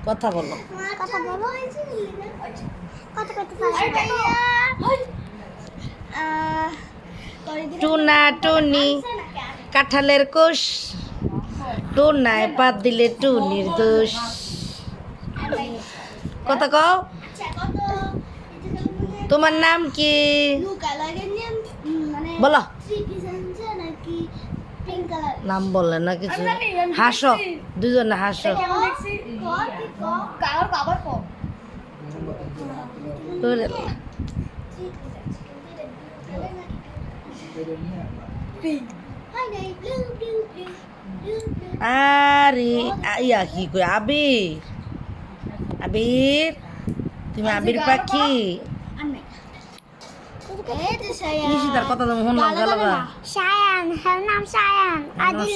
কথা বলো। কথা বলো। কথা কইতে পারি। টুনা টুনি কাঁঠালের কোষ, টুনায় পাত দিলে টুনির দোষ। কথা কও। তোমার নাম কি? বলো। নাম বললে না কিছু। হাসো, দুজনে হাসো। আরে ইয়া কি কই আবির, আবির তুমি আবির পাখি। নিশিতার কথা তো শুনলাম গালাগা। সায়ান, হ্যাঁ নাম সায়ান।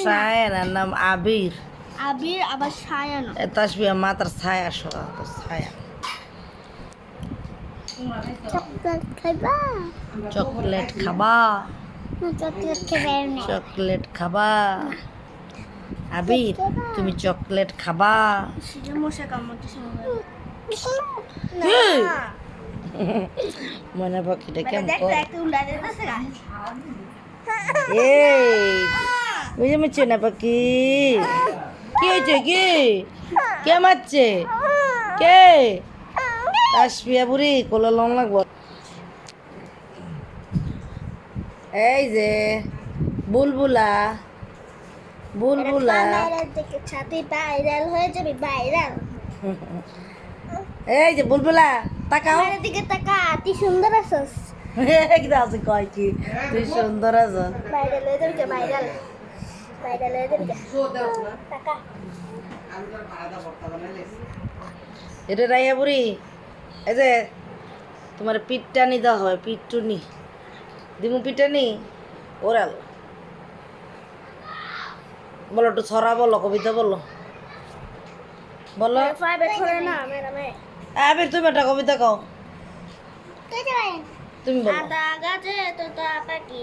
সায়ান আর নাম আবির। আবির আবার সায়ান। তাসবিয়া মাতার ছায়া সরা তো ছায়া। চকলেট খাইবা? চকলেট খাবা? চকলেট খাইবে না। চকলেট খাবা? আবির তুমি চকলেট খাবা? মশা কামড়াতেছে মনে পাখিটা কেমন বুঝে মারছে না পাখি? কি হয়েছে? কি কে মারছে? কে? তাসবিয়া বুড়ি কোলা লং লাগবো। এই যে বুলবুলা, বুলবুলা ছাতি ভাইরাল হয়ে যাবে, ভাইরাল। এই যে বুলবুলা তাকাও। আমার দিকে তাকা, তুই সুন্দর আছিস। একদম আছে কয় কি তুই সুন্দর আছো। ভাইরাল হয়ে যাবে, ভাইরাল। ভাইরাল হয়ে যাবে। তাকা। এটা রাইয়া বুড়ি, এই যে তোমার পিঠটানি দেওয়া হয়, পিঠটুনি দিমু পিঠানি ওরাল। বলো একটু ছড়া বলো, কবিতা বলো, বলো। আবির তুমি একটা কবিতা কও। তুমি বলো। আদা গাছে তোতা পাখি